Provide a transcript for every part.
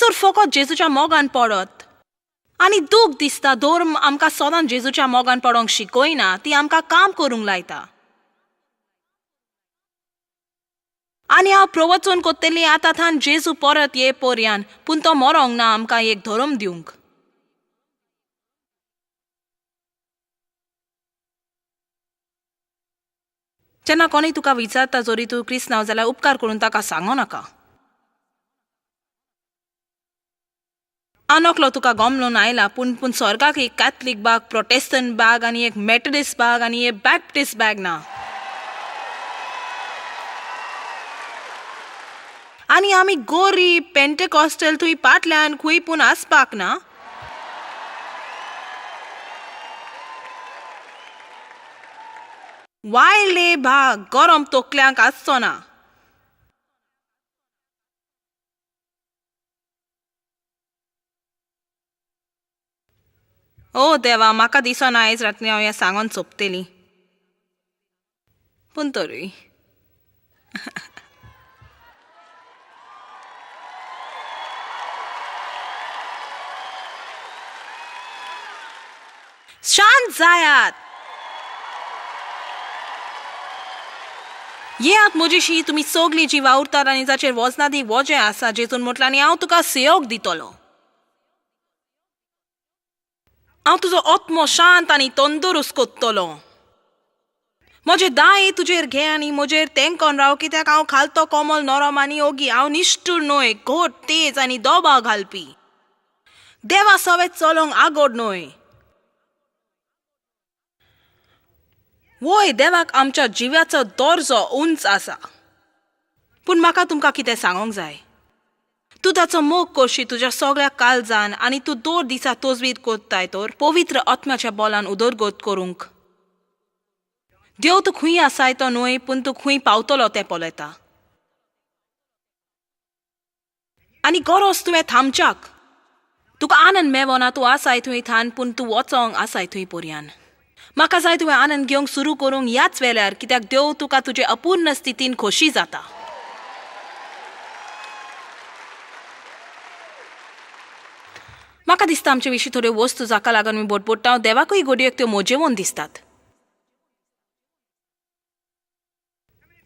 थंयसर फकत जेजूच्या मोगान पडत. आनी दूख दिसता धर्म आमकां सदांच जेजूच्या मोगान पडोंक शिकयना, ती आमकां काम करूंक लायता. आनी हांव प्रवचन कोत्तेली आतां थान जेजू परत ये पर्यान, पूण तो मरोंक ना आमकां एक धर्म दिवंक. जेन्ना कोणी तुका विचारता जोरी तूं क्रिस्त नांव जाल्यार उपकार करून ताका सांगो नाका. हांव नकलो तुका गमलोवन आयला, पूण स्वर्गाक एक कॅथलीक बाग, प्रोटेस्टंट बाग आनी एक मेथडिस्ट बाग आनी एक बॅप्टिस्ट बाग ना. आनी आमी गोरी पेंटेकॉस्टल थंय पाटल्यान खूंय पूण आसपाक ना. वायले भाग गरम तोकल्यांक आसचो ना. ओ देवा, म्हाका दिसना आयज रात्री हांव हें सांगून सोंपतली, पूण तरी शांत जायात. येयात म्हजेशी तुमी सगळीं जीं वावुरतात आनी जाचेर वजनादी वजें आसा, जेजून म्हटलां आनी हांव तुका सेवक दितलो. हांव तुजो आत्मो शांत आनी तंदुरुस्त कोत्तलो. म्हजे दाय तुजेर घे आनी म्हजेर तेंकोन राव, कित्याक हांव खालतो कोमल नरम आनी ओगी. हांव निश्ठूर न्हय, घोट तेज आनी दोबाव घालपी. देवा सवेत चलोंक आगोड न्हय. वय, देवाक आमच्या जिव्याचो दर्जो उंच आसा. पूण म्हाका तुमकां कितें सांगोंक जाय. तूं ताचो मोग करशी तुज्या सगळ्या काळजान आनी तूं दर दिसा तोजवीर कोत्ताय तर पवित्र आत्म्याच्या बोलान उदरगत करूंक. देव तूं खंय आसाय तो न्हय, पूण तूं खंय पावतलो तें पळयता. आनी गरज तुवें थांबच्याक. तुका आनंद मेळो ना तूं आसाय थंय थान, पूण तूं वचोंक आसाय थंय पर्यान. म्हाका जाय तुवें आनंद घेवंक सुरू करूंक ह्याच वेळार, कित्याक देव तुका तुजे अपूर्ण स्थितीन खोशी जाता. म्हाका दिसता आमचे विशीं थोड्यो वस्तू जाका लागून मी बोटबोडटा, हांव देवाकूय घडयेक त्यो मोजेवून दिसतात.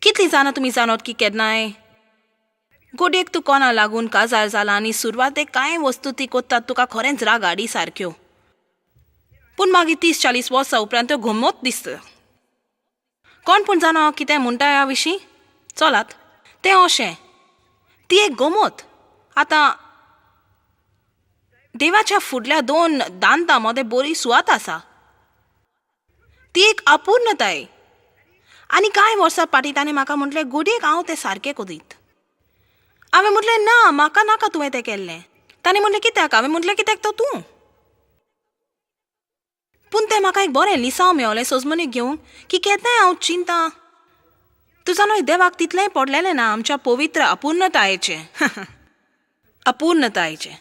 कितलीं जाणां तुमी जाणत की केन्नाय घडयेक तूं कोणा लागून काजार जाला आनी सुरवातेक कांय वस्तू ती कोत्तात तुका खरेंच राग हाडी सारक्यो, पूण मागीर 30-40 वर्सां उपरांत त्यो घुमत दिसता. कोण पूण जाणो कितें म्हणटा ह्या विशीं? चलात, तें अशें, ती एक गमत. आतां देवाच्या फुडल्या 2 दांतां मदें बरी सुवात आसा. ती एक अपूर्णताय. आनी कांय वर्सां फाटीं ताणें म्हाका म्हटलें, घडयेक हांव तें सारकें कोरीत. हांवें म्हटलें, ना, म्हाका नाका तुवें तें केल्लें. ताणें म्हटलें, कित्याक? हांवें म्हटलें, कित्याक तो तूं. पूण तें म्हाका एक बरें लिसांव मेळ्ळें सजमनीक घेवंक, की केन्नाय हांव चिंता, तूं जाणा देवाक तितलेंय पडलेलें ना आमच्या पवित्र अपूर्णतायेचें. अपूर्णतायेचें.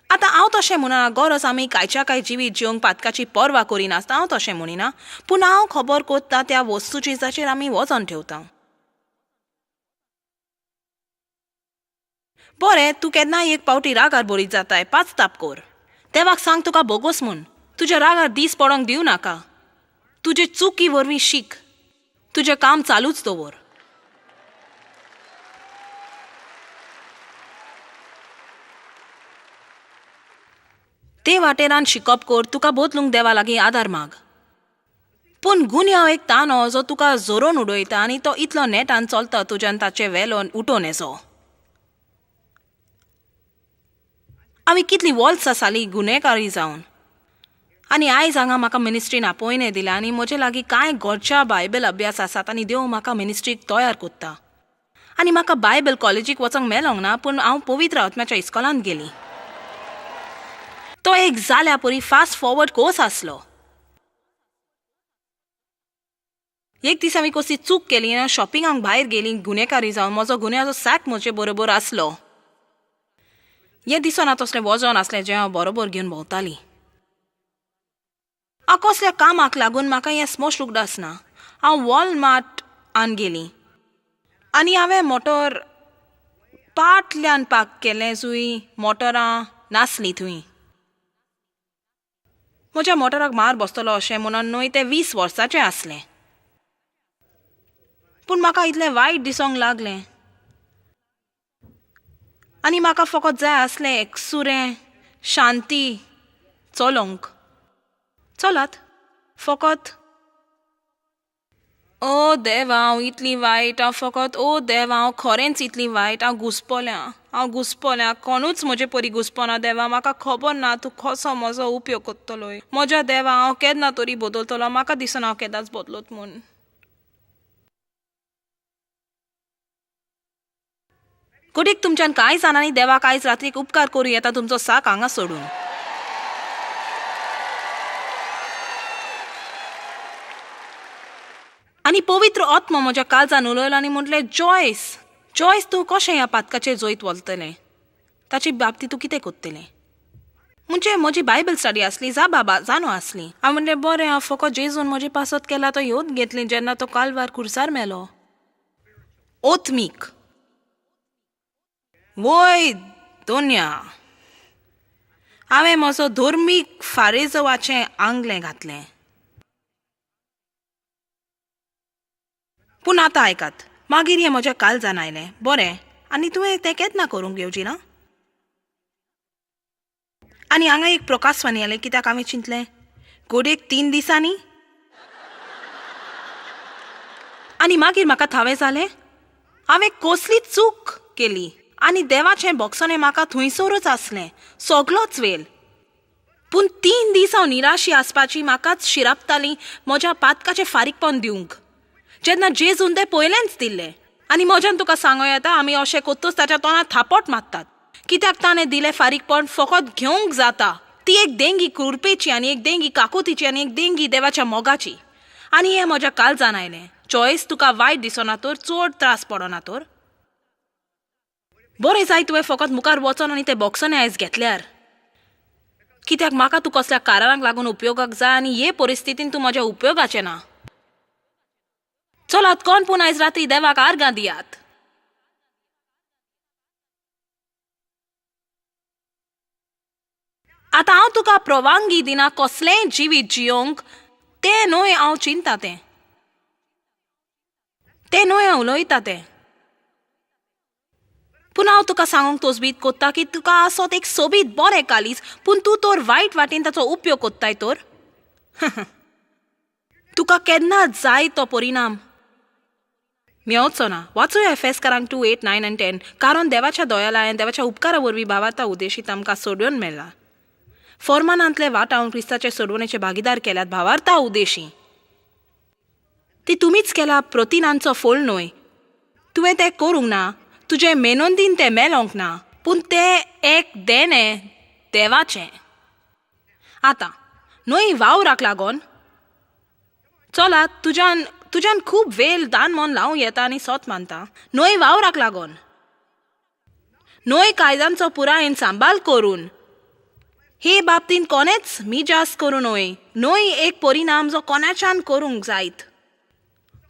आतां हांव तशें म्हणना गरज आमी कांयच्या कांय जिवीत जिवंक पातकाची पर्वा करिनासता, हांव तशें म्हणिना. पूण हांव खबर कोत्ता त्या वस्तूची जाचेर आमी वजन ठेवता. बरें, तूं केन्नाय एक पावटी रागार बरीत जाताय, पाचताप कर. देवाक सांग तुका बोगस म्हूण. तुज्या रागार दीस पडोंक दिवं नाका. तुजे चुकी वरवीं शीक. तुजें काम चालूच दवर. ते वाटेरान शिकप कर, तुका बोदलूंक देवा लागीं आदार माग. पूण गुन्यांव एक तानो जो तुका जोरोन उडयता आनी तो इतलो नेटान चलता तुज्यान ताचे वेलोन उठोवन येजो. आमी कितलीं वर्सां जालीं गुन्हेगारी जावन, आनी आयज हांगा म्हाका मिनिस्ट्रीन आपयणें दिल्या आनी म्हजे लागीं कांय घरच्या बायबल अभ्यास आसात आनी देव म्हाका मिनिस्ट्रीक तयार कोत्ता. आनी म्हाका बायबल कॉलेजीक वचोंक मेळोंक ना, पूण हांव पवित्र आत्म्याच्या इस्कॉलांत गेली. तो एक जाल्या परी फास्ट फॉरवर्ड कोर्स आसलो. एक दीस हांवें कसली चूक केली ना, शॉपिंगाक भायर गेली गुन्हेगारी जावन. म्हजो गुन्यांवाचो सॅक म्हजे बरोबर आसलो. हें दिसना तसलें वजन आसलें जें हांव बरोबर घेवन भोंवताली. हांव कसल्या कामाक लागून म्हाका हें स्मोश आसना. हांव वॉलमार्ट आन गेली आनी हांवें मोटर पाटल्यान पाक केलें जुई मोटरां नासलीं थंय. म्हज्या मोटराक मार बसतलो अशें म्हणून न्हय तें 20 वर्साचें आसलें. पूण म्हाका इतलें वायट दिसोंक लागलें आनी म्हाका फकत जाय आसलें एकसुरें शांती चलोंक. चलात फकत ओ देवा हांव इतली वायट, हांव फकत ओ देवा हांव खरेंच इतली वायट, हांव घुस्पोल्या कोणूच म्हजे परी घुस्पोना. देवा म्हाका खबर ना तूं कसो म्हजो उपयोग कोत्तलो. म्हज्या देवा हांव केन्ना तरी बदलतलो, म्हाका दिसना हांव केदांच बदलोत म्हूण. कुडीक तुमच्यान कांय जाणांनी देवाक आयज रात्रीक उपकार करूं येता तुमचो साक हांगा सोडून. आनी पवित्र आत्मा म्हज्या काळजान उलयलो आनी म्हटलें जॉयस तूं कशें ह्या पातकाचेर जोयत वलतलें, ताचे बाबतींत तूं कितें कोत्तलें. म्हणजे म्हजी बायबल स्टडी आसली जा बाबा जाणो आसली. हांव म्हणलें बरें हांव फकत जेजून म्हजी पासत केला तो योद घेतली जेन्ना तो कालवार खुर्सार मेलो. ओथमीक वय दोन्या हांवें म्हजो धर्मीक फारेजवाचें आंगलें घातलें. पूण आतां आयकात, मागीर हें म्हज्या काळजान आयलें बरें आनी तुवें तें केन्ना करूंक येवची ना. आनी हांगा एक प्रकाशवाणी आयलें कित्याक हांवें चिंतलें घोडेक 3 दिसांनी. आनी मागीर म्हाका थावें जालें हांवें कसली चूक केली आनी देवाचें बॉक्सोने म्हाका थंयसरूच आसलें सगळोच वेळ. पूण 3 दीस हांव निराशी आसपाची म्हाकाच शिरापताली म्हज्या पातकाचें फारीकपण दिवंक जेन्ना जेजून तें पयलेंच दिल्लें. आनी म्हज्यान तुका सांगो येता आमी अशें कोत्तूच ताच्या तोंडार थापट मारतात कित्याक ताणें दिलें फारीकपण फकत घेवंक जाता. ती एक देंगी कृपेची आनी एक देंगी काकुतीची आनी एक देंगी देवाच्या मोगाची. आनी हें म्हज्या काळजान आयलें चॉयस तुका वायट दिसना तर चड त्रास पडना तर बरें जाय तुवें फकत मुखार वचोन आनी तें बॉक्सांनी आयज घेतल्यार. कित्याक म्हाका तूं कसल्या कारांक लागून उपयोगाक जाय आनी हे परिस्थितीन तूं म्हज्या उपयोगाचें ना. चलात कोण पूण आयज रात्री देवाक आर्गां दियात. आतां हांव तुका परवानगी दिना कसलेंय जिवीत जियोंक तें न्हय हांव चिंता तें न्हय हांव उलयता तें. पूण हांव तुका सांगूंक तोजबीत कोत्ता की तुका आसत एक सोबीत बरें कालीज पूण तूं तर वायट वाटेन ताचो उपयोग कोत्ताय तर तुका केन्नाच जाय तो परिणाम मेळचो ना. वाचूया एफेसकारांक 2:8, 9 आनी 10. कारण देवाच्या दयालयान देवाच्या उपकारा वरवीं भावार्था उद्देशीत आमकां सोडून मेळ्ळा. फॉर्मानांतले वाटावन क्रिस्ताचे सोडवणेचे भागीदार केल्यात भावार्था उद्देशी. ती तुमीच केला प्रतिनांचो फळ न्हय. तुवें तें करूंक ना, तुजें मेनोंदीन तें मेलोंक ना, पूण तें एक देणें देवाचें. आतां न्हय वावराक लागोन चलात तुज्यान खूब वेळ दान मन लावूं येता आनी सोत मानता. न्हय वावराक लागोन न्हय कायद्यांचो पुरायेन सांबाळ करून हे बाबतीन कोणेच मिजास करूं न्हय एक परिणाम जो कोणाच्यान करूंक जायत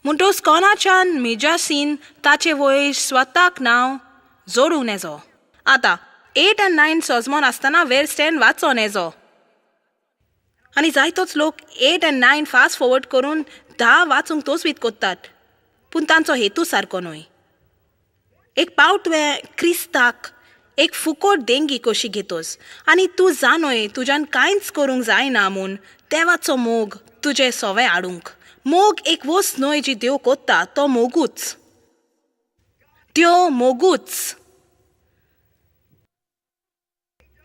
म्हणटोच कोणाच्यान मिजासीन ताचे वयर स्वताक नांव जोडूं नेजो. आतां 8 आनी 9 सजमोन आसतना वेर स्टॅन वाचो नेजो आनी जायतोच लोक 8 आनी 9 फास्ट फॉवर्ड करून 10 वाचूंक तोजवीत कोत्तात पूण तांचो हेतू सारको न्हय. एक पावट तुवें क्रिस्ताक एक फुकट देंगी कशी घेतोस आनी तूं जाणय तुज्यान कांयच करूंक जायना म्हूण देवाचो मोग तुजे सवे हाडूंक. मोग एक वस्त न्हय जी देव कोत्ता तो मोगूच.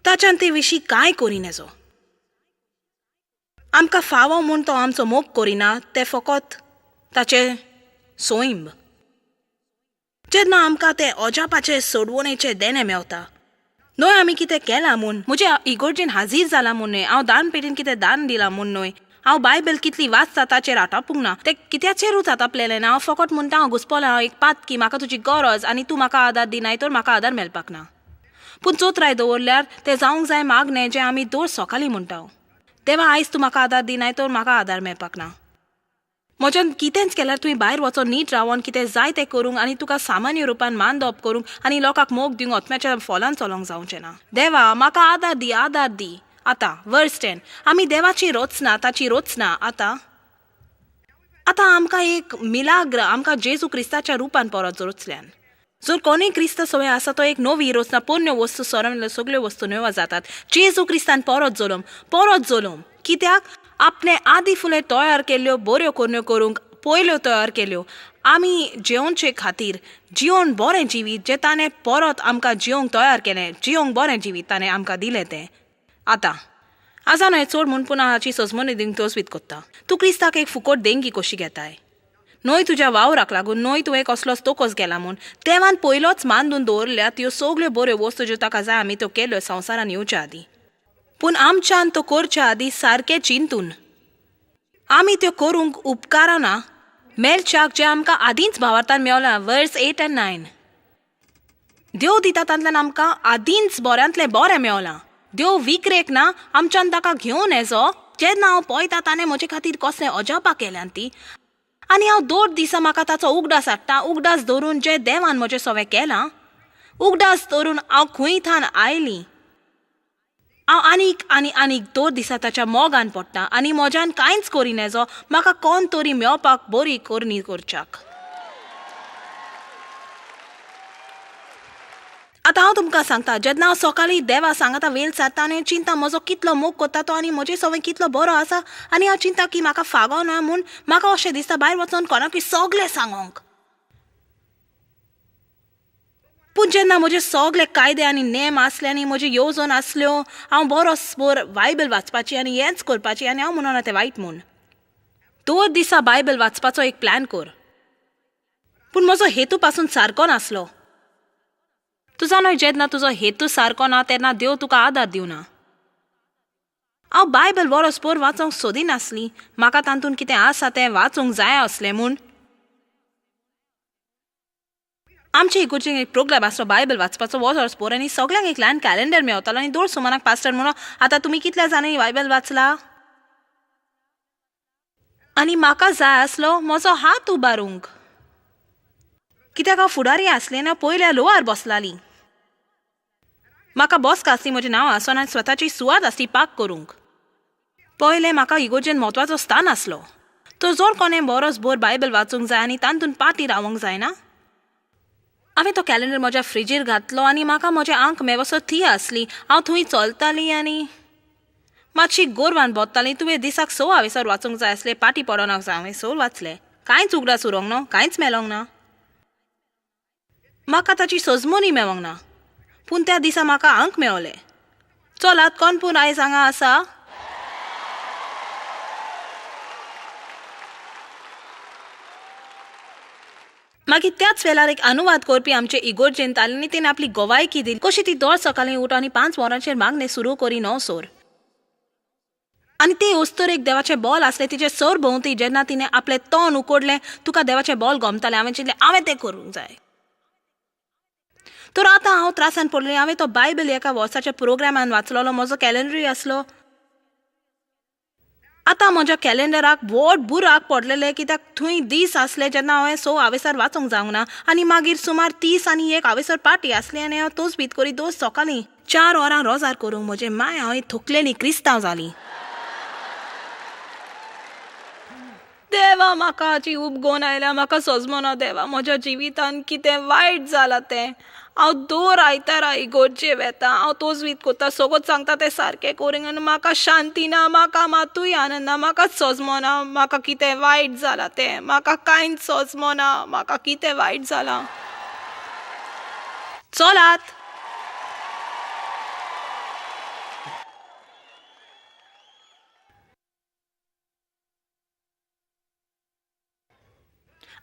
ताच्यान ते विशीं कांय करी नेजो. आमकां फावो म्हूण तो आमचो मोग करिना तें फकत ताचे सोयंब. जेन्ना आमकां ते अजापाचे सोडवणेचे देणे मेवता न्हय आमी कितें केलां म्हूण म्हजे इगोर्जेन हाजीर जाला म्हूण न्हय, हांव दान पेटीन कितें दान दिलां म्हूण न्हय, हांव बायबल कितली वाचता ताचेर आटापूंक ना, तें कित्याचेरूच आतापलेलें ना. हांव फकत म्हणटा हांव घुस्पोलें हांव एक पातकी म्हाका तुजी गरज आनी तूं म्हाका आदार दिनाय तर म्हाका आदार मेळपाक ना. पूण चोत्राय दवरल्यार तें जावंक जाय मागणें जें आमी दर सकाळीं म्हणटा देवा आयज तूं म्हाका आदार दिनाय तर म्हाका आदार मेळपाक ना. म्हज्यान कितेंच केल्यार तुवें भायर वचोन नीट रावन कितें जाय तें करूंक आनी तुका सामान्य रुपान मान दोप करूंक आनी लोकांक मोग दिवंक आत्म्याच्या फोलान चलोंक जावचें ना. देवा म्हाका आदार दी. आतां वर्स 10 आमी देवाची रोचना ताची रोचना आतां आमकां एक मिलाग्र आमकां जेजू क्रिस्ताच्या रुपान परत रोचल्यान. जर कोणूय क्रिस्त सोय आसा तो एक नवी रोचना पोरण्यो वस्तू सोरोन सगळ्यो वस्तू नव्यो जातात. जेजू क्रिस्तान परत जोलोम कित्याक आपणे आदी फुले तयार केल्ल्यो बऱ्यो कोन्यो करूंक पयल्यो तयार केल्यो आमी जेवणचे खातीर जिवोन बरें जिवीत जें ताणें परत आमकां जिवंक तयार केलें जिवंक बरें जिवीत ताणें आमकां दिलें तें. आतां आजान हें चड म्हूण पुना हाची सजमणी दिवंक तोसवीत कोत्ता. तूं क्रिस्ताक एक फुकट देंगी कशी घेताय न्हय तुज्या वावराक लागून न्हय तुवें कसलोच तोकोस गेला म्हूण देवान पयलोच मानून दवरल्या त्यो सगल्यो बऱ्यो वस्तू ज्यो ताका जाय आमी त्यो केल्यो संवसारान येवच्या आदीं. पूण आमच्यान तो करच्या आदीं सारकें चिंतून आमी त्यो करूंक उपकारना मेलच्याक जें आमकां आदींच भावार्थान मेवलां वर्स 8 आनी 9. देव दिता तांतल्यान आमकां आदींच बऱ्यांतलें बरें मेवलां. देव विकरेक ना आमच्यान ताका घेवन येजो. जेन्ना हांव पळयता ताणें म्हजे खातीर कसलें अजापां केल्यान ती आनी हांव 2 दिसा म्हाका ताचो उगडास हाडटा. उगडास धरून जें देवान म्हजें सवें केलां उगडास धरून हांव खंय थान आयलीं हांव आनीक 2 दिसा ताच्या मोगान पडटा आनी म्हज्यान कांयच करी नजो म्हाका कोण तरी मेवपाक बरी करणी करच्याक. आतां हांव तुमकां सांगता जेन्ना हांव सकाळीं देवा सांगता वेल सारता आनी चिंता म्हजो कितलो मोग कोत्ता तो आनी म्हजे सवय कितलो बरो आसा आनी हांव चिंता की म्हाका फागो ना म्हूण म्हाका अशें दिसता भायर वचोन कोणाकूय सगलें सांगोंक. पूण जेन्ना म्हजे सगळे कायदे आनी नेम आसले आनी म्हजी येवजण आसल्यो हांव बरोसभर बायबल वाचपाची आनी हेंच करपाची आनी हांव म्हणना तें वायट म्हूण 2 दिसा बायबल वाचपाचो एक प्लॅन कर. पूण म्हजो हेतू पासून सारको नासलो. तूं जाणा जेन्ना तुजो हेतू सारको ना तेन्ना देव तुका आदार दिवना. हांव बायबल बरोसभर वाचूंक सोदिनासली म्हाका तातूंत कितें आसा तें वाचूंक जाय आसलें म्हूण आमचे इगोर्जेन एक प्रोग्राम आसलो बायबल वाचपाचो वॉर्सभर आनी सगळ्यांक एक ल्हान कॅलेंडर मेवतालो आनी 2 सुमाराक पास्टर म्हणून आतां तुमी कितल्या जाणांनी बायबल वाचला आनी म्हाका जाय आसलो म्हजो हात उबारूंक कित्याक हांव फुडारी आसलें आनी पयल्या लोवार बसलाली. म्हाका बसका आसली म्हजें नांव आसोन आनी स्वताची सुवात आसली पाक करूंक. पयलें म्हाका इगोर्जेन म्हत्वाचो स्थान आसलो. तो जर कोणें बरोसभर बायबल वाचूंक जाय आनी तातूंत पाटी रावंक जायना हांवें तो कॅलेंडर म्हज्या फ्रिजीर घातलो आनी म्हाका म्हजें आंक मेवसो थी आसली. हांव थंय चलतालीं आनी मातशी गोरवान बोत्तालीं. तुवें दिसाक 6 हांवेसर वाचूंक जाय आसलें पाटी पडोनाक जाय हांवें 6 वाचलें. कांयच उगडास उरोंक ना कांयच मेलोंक ना म्हाका ताची सजमोनी मेवंक ना. पूण त्या दिसा म्हाका आंक मेवलें. चलात कोण पूण आयज हांगा आसा मागीर त्याच वेळार एक अनुवाद करपी आमचे इगोर्जेंत आले आनी तेणें आपली गोवायकी दिली कशी ती दर सकाळीं उठ आनी 5 वरांचेर मागणें सुरू करी 9 सोर आनी ते वस्तूर एक देवाचें बॉल आसलें तिचे सर भोंवती. जेन्ना तिणें आपलें तोंड उकडलें तुका देवाचें बॉल गमतालें. हांवें चिंतलें हांवें तें करूंक जाय. तर आतां हांव त्रासान पडलें. हांवें तो बायबल एका वर्साच्या प्रोग्रामान वाचलोलो म्हजो कॅलेंडरूय आसलो. आतां म्हज्या कॅलेंडराक व्हड बुराक पडलेलें कित्याक थंय दीस आसले जेन्ना हांवें 6 हांवेसर वाचूंक जावंक ना आनी मागीर सुमार 30 आनी 1 हांवेसर पार्टी आसली आनी हांव तोच भीत करी 2 सकाळीं 4 वरां रोजार करूंक म्हजें माय हांव थकलेली क्रिस्तांव जाली. देवा म्हाका हाची उपगोन आयल्या म्हाका सजमना. देवा म्हज्या जिवितान कितें वायट जालां तें हांव दर आयतारा इगोर्जे वेता. हांव तोच वीत कोत्ता सगळोच सांगता तें सारकें करूंक आनी म्हाका शांती ना म्हाका मातूय आनंद ना म्हाका सजमना. म्हाका कितें वायट जालां तें म्हाका कांयच सजमना. म्हाका कितें वायट जालां. चलात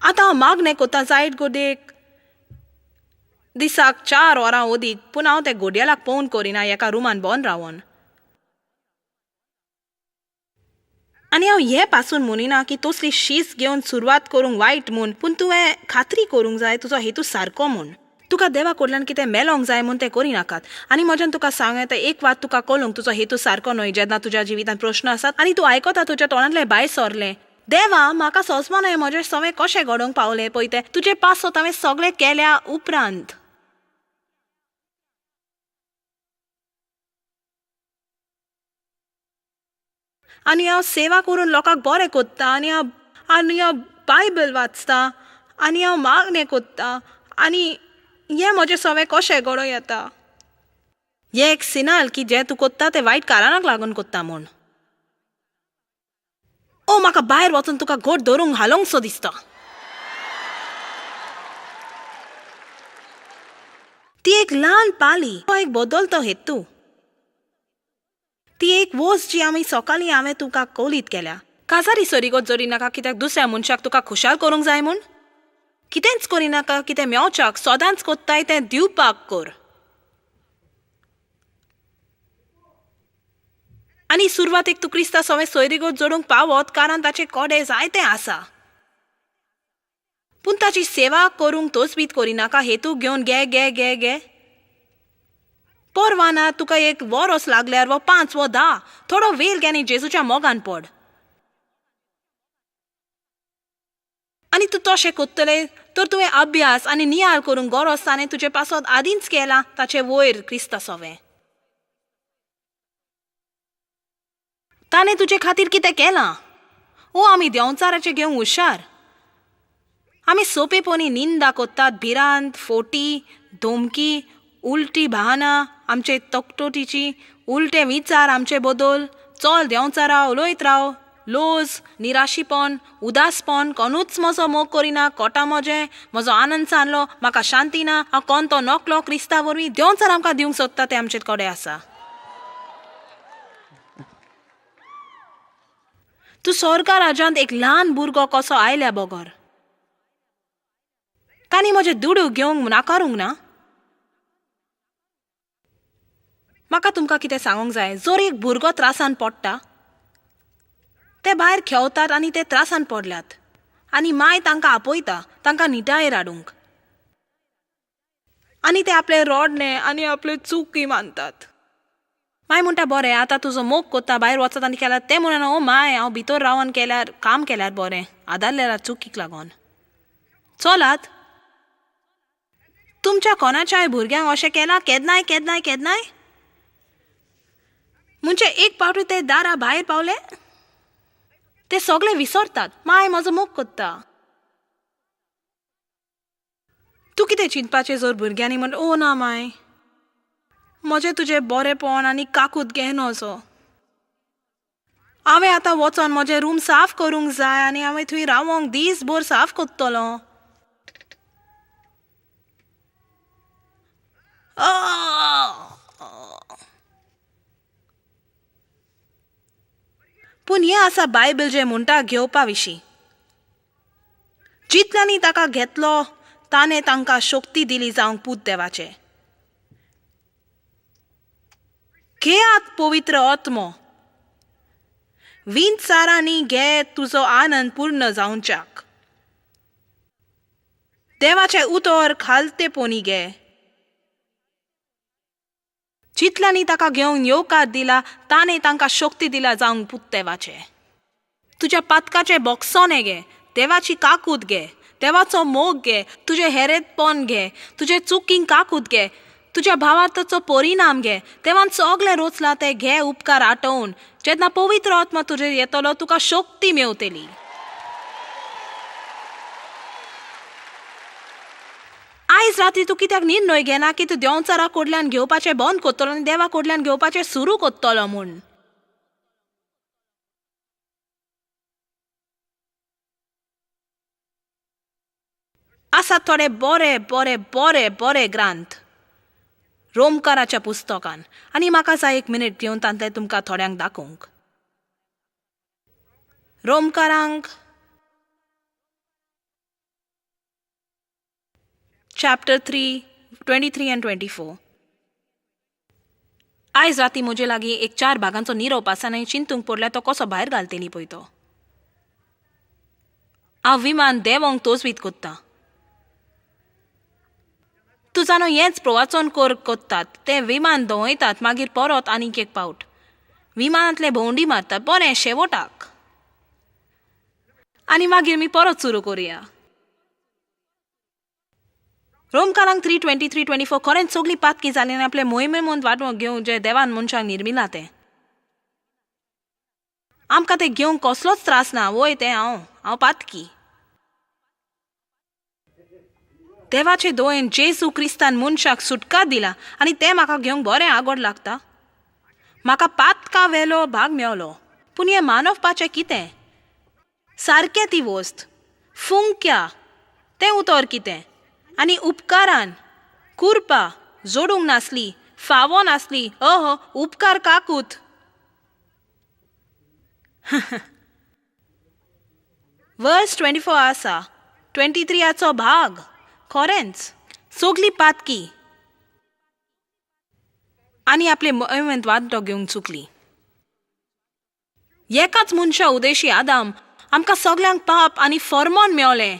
आतां हांव मागणें कोत्ता जायत गोडेक दिसाक 4 वरां ओदीक. पूण हांव त्या घोड्यालाक पळोवन करिना एका रुमान बंद रावन. आनी हांव हें पासून म्हणिना की तसली शीस घेवन सुरवात करूंक वायट म्हूण. पूण तुवें खात्री करूंक जाय तुजो हेतू सारको म्हूण. तुका देवा कडल्यान कितें मेलोंक जाय म्हूण तें करिनाकात. आनी म्हज्यान तुका सांग येता एक वात तुका कळूंक तुजो हेतू सारको न्हय जेन्ना तुज्या जिवितांत प्रश्न आसात आनी तूं आयकता तुज्या तोंडांतलें भायर सरलें देवा म्हाका सोंसमा न्हय म्हजे सवें कशें घडोवंक पावलें पळय तें तुजे पासत हांवें सगळें केल्या उपरांत. आनी हांव सेवा करून लोकांक बरें कोत्ता आनी हांव बायबल वाचता आनी हांव मागणें कोत्ता आनी हें म्हजें सवें कशें घडोवं येता. हें एक सिनाल की जें तूं कोत्ता तें वायट कारणाक लागून कोत्ता म्हूण. ओ म्हाका भायर वचून तुका घोट धरूंक हालोंकसो दिसता. ती एक ल्हान पाली, तो एक बदलतो हेतू. ती एक वोस जी आमी सकाळीं हांवें तुका कवलीत केल्या. काजारी सोरीगोत जोरी नाका कित्याक दुसऱ्या मनशाक तुका खुशाल करूंक जाय म्हूण. कितेंच करिनाका कितें मेवच्याक सदांच कोत्ताय तें दिवपाक कोर. आनी सुरवातेक तूं क्रिस्ता सवें सोयरीगोत जोडूंक पावत कारण ताचे कोडे जायते आसा. पूण ताची सेवा करूंक तोचबीत करिनाका हेतू घेवन गे गे गे गे. परवाना तुका एक वरोस लागल्यार वो 5 वो 10 थोडो वेल घे आनी जेजूच्या मोगान पड. आनी तूं तशें कोत्तलें तर तुवें अभ्यास आनी नियाळ करूंक गरज ताणें तुजे पासत आदींच केलां ताचे वयर क्रिस्ता सवें. ताणें तुजे खातीर कितें केलां? ओ आमी देंवचाराचें घेवंक हुशार. आमी सोंपेपणी निंदा कोत्तात भिरांत, फोटी, धोमकी, उलटी भावना आमचे तकटोटीची, उलटे विचार आमचे बदल, चल देंवचारा उलयत राव, लोज, निराशीपण, उदासपण, कोणूच म्हजो मोग करिना, कोटा म्हजो आनंद सांडलो, म्हाका शांती ना, हांव कोणतो नकलो क्रिस्ता वरवीं देंवचार आमकां दिवंक सोदता तें आमचे कडेन आसा. तूं स्वर्गा राज्यांत एक ल्हान भुरगो कसो आयल्या बगर. तांणी म्हजे दुडू घेवंक नाकारूंक ना. म्हाका तुमकां कितें सांगूंक जाय, जर एक भुरगो त्रासान पडटा ते भायर खेवतात आनी ते त्रासान पडल्यात आनी माय तांकां आपयता तांकां निटायेर हाडूंक. आनी ते आपले रोडणे आनी आपले चुकी मानतात. माय म्हणटा बरें आतां तुजो मोग कोत्ता भायर वचत आनी केल्यार ते म्हणून ओ माय हांव भितर रावन केल्यार काम केल्यार बरें आदारल्यार चुकीक लागोन. चलात तुमच्या कोणाच्याय भुरग्यांक अशें केलां केन्नाय केन्नाय केन्नाय म्हणजे एक पावटी ते दारा भायर पावले ते सगळे विसरतात माय म्हजो मोग कोत्ता. तूं कितें चिंतपाचें जर भुरग्यांनी म्हण ओ ना माय म्हजें तुजें बरेंपण आनी काकूत घेन असो. हांवें आतां वचोन म्हजें रूम साफ करूंक जाय आनी हांवें थंय रावोंक दीसभर साफ कोत्तलो. पूण हें आसा बायबल जें म्हणटा घेवपा विशीं. जितल्यांनी ताका घेतलो ताणें तांकां शक्ती दिली जावंक पूत देवाचे. घेयात पवित्र आत्मो विंचारांनी घे तुजो आनंद पूर्ण जावच्याक. देवाचे उतर खालतेपणी घे. जितल्यांनी ताका घेवन येवकार दिला ताणें तांकां शक्ती दिला जावंक पूत देवाचे. तुज्या पातकाचे बोगसोने घे, देवाची काकूत घे, देवाचो मोग घे, तुजें हेरेतपण घे, तुजे चुकींक काकूत घे, तुज्या भावार्थाचो परिणाम घे. देवान सगळें रोचला ते घे उपकार आठवून. जेन्ना पवित्र आत्मा तुजेर येतलो तुका शक्ती मेवतली. आयज राती तूं कित्याक निर्णय घेना की तूं देंवचारा कडल्यान घेवपाचें बंद कोत्तलो आनी देवा कडल्यान घेवपाचें सुरू कोत्तलो म्हूण. आसात थोडे बरे बरे बरे बरे ग्रंथ रोमकाराच्या पुस्तकान आनी म्हाका जाय 1 मिनीट घेवन तांतले तुमकां थोड्यांक दाखोवंक. रोमकारांक चॅप्टर 3 23 and 24. आयज राती म्हजे लागीं एक 4 भागांचो निरोप आसा आनी चिंतूंक पडल्यार तो कसो भायर घालतली पळय तो. हांव विमान देवोंक तोजवीत कोत्ता. तूं जाणो हेंच प्रवाचन कोत्तात ते विमान धंवयतात मागीर परत आनीक एक पावट विमानांतले भोंवडी मारतात बरें शेवटाक. आनी मागीर मी परत सुरू करुया. रोमकारांक 3:23-24 खरेंच सगळी पातकी जाली आनी आपले मोहिमे म्हूण वांटून घेवंक जे देवान मनशांक निर्मिला तें. आमकां तें घेवंक कसलोच त्रास ना. वय तें हांव पातकी. देवाचे दोयेन जेजू क्रिस्तान मनशाक सुटका दिला आनी तें म्हाका घेवंक बरें आगोड लागता. म्हाका पातका वेलो भाग मेवलो. पूण हें मानवपाचें कितें? सारकें ती वस्त. फुंक्या तें उतर कितें? आनी उपकारान कुरपा जोडूंक नासली, फावो नासली. उपकार काकूत. वर्स 24 आसा 23 भाग. खरेंच सगली पातकी आनी आपले मोहिमेंत वांटो घेवंक चुकली. एकाच मनशा उदेशी आदाम आमकां सगळ्यांक पाप आनी फर्मोन मेवलें.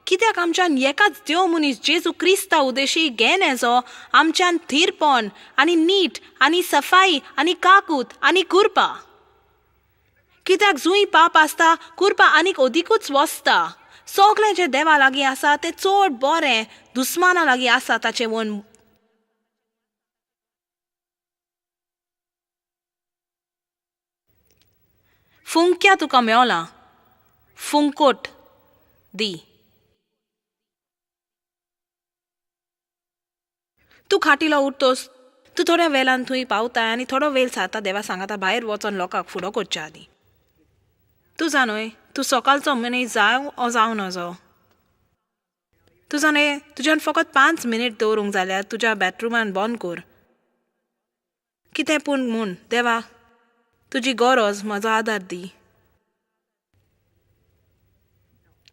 कित्याक आमच्यान एकाच देव मनीस जेजू क्रिस्ता उदेशी घेन जो आमच्यान थीरपण आनी नीट आनी सफाई आनी काकूत आनी कुरपा. कित्याक जुंय पाप आसता कुरपा आनीक अदिकूच वसता. सगळें जें देवा लागीं आसा तें चड बरें दुस्माना लागीं आसा ताचें वन. फुंक्या तुका मेवला. फुंकोट दी. तूं खाटिलो उठतोस. तूं थोड्या वेळान थंय पावता आनी थोडो वेळ सारता देवा सांगता भायर वचोन लोकांक फुडो करच्या आदीं. तूं जाणय तूं सकाळचो मनीस जावं ओ जावं नजो. तूं जाणय तुज्यान फकत 5 मिनीट दवरूंक जाल्यार तुज्या बॅडरुमान बंद कर. कितें पूण म्हूण देवा तुजी गरज म्हजो आदार दी.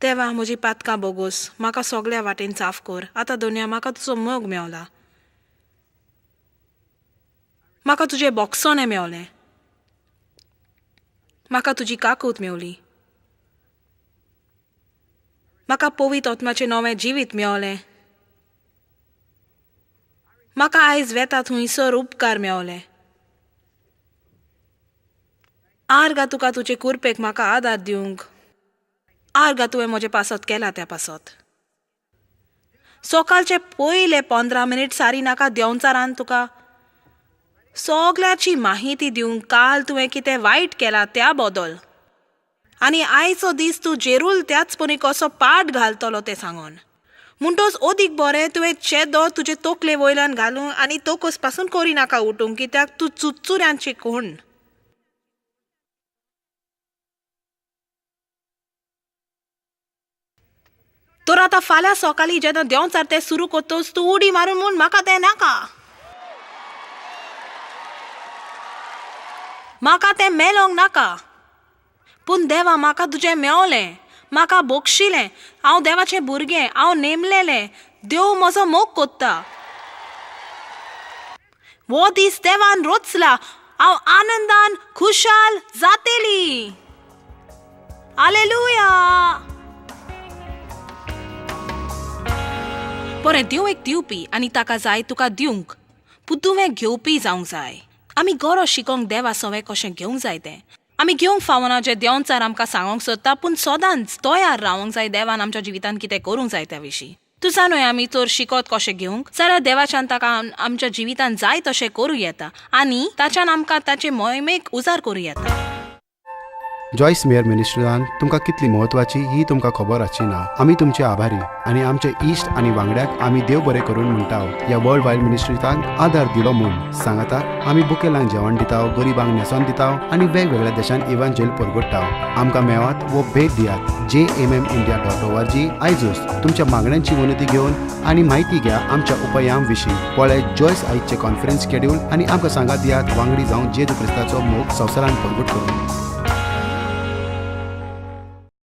देवा म्हजी पातकां बोगूस म्हाका सगळ्या वाटेन साफ कर. आतां दोनया म्हाका तुजो मोग मेवला. म्हाका तुजें बोगसोनें मेवलें. म्हाका तुजी काकूत मेवली. म्हाका पवित्र आत्म्याचें नवें जिवीत मेवलें. म्हाका आयज वेता थंयसर उपकार मेवले. आर्गा तुका तुजे कुरपेक म्हाका आदार दिवंक. आर्गा तुवें म्हजे पासत केला त्या पासत. सकाळचे पयले 15 मिनीट सारी नाका देंवचारान तुका सगळ्याची माहिती दिवंक काल तुवें कितें वायट केला त्या बदल. आनी आयचो दीस तूं जेरूल त्याच परी कसो पाट घालतलो तें सांगून. म्हणटोच ओदीक बरें तुवें चेदो तुजे तोकले वयल्यान घालूंक आनी तोकस पासून करी नाका उठूंक. कित्याक तूं चुचुऱ्यांची कोण. तर आतां फाल्यां सकाळीं जेन्ना देंवचार तें सुरू करतोस तूं उडी मारून म्हूण म्हाका तें नाका. म्हाका तें मेलोंक नाका. पूण देवा म्हाका तुजें मेवलें. म्हाका बोगशिलें. हांव देवाचें भुरगें. हांव नेमलेलें. देव म्हजो मोग कोत्ता. वो दीस देवान रोचला. हांव आनंदान खुशाल जातेली. हालेलुया. बरें देव एक दिवपी आनी ताका जाय तुका दिवंक. पूण तुवें घेवपी जावंक जाय. आमी गरो शिकोंक देवा सवें कशें घेवंक जाय तें. आमी घेवंक फावना जे देंवचार आमकां सांगोंक सोदता. पूण सदांच तयार रावंक जाय देवान आमच्या जिवितांत कितें करूंक जाय त्या विशीं. तूं जाणय आमी तर शिकत कशें घेवंक जाल्यार देवाच्यान ताका आमच्या जिवितांत जाय तशें करूं येता आनी ताच्यान आमकां ताचे मोहिमेक उजार करूं येता. जॉयस मेयर मिनिस्ट्रींत तुमकां कितली म्हत्वाची ही तुमकां खबर आसची ना. आमी तुमचे आभारी आनी आमचे इश्ट आनी वांगड्याक आमी देव बरें करून म्हणटाव. ह्या वर्ल्ड वायल्ड मिनिस्ट्रींताक आदार दिलो म्हूण सांगाता. आमी बुकेलांक जेवण दिताव, गरिबांक न्हेसोन दिताव आनी वेगवेगळ्या देशांत इव्हांजेल परगटाव. आमकां मेळात वो भेट दियात. jmmindia.org. आयजूच तुमच्या मागण्यांची विनंती घेवन आनी म्हायती घ्या आमच्या उपायां विशीं. पळय जॉयस आयजचे कॉन्फरन्स शेड्यूल आनी आमकां सांगात दियात वांगडी जावन जेजू क्रिस्ताचो मोग संवसारांत परगट करूं.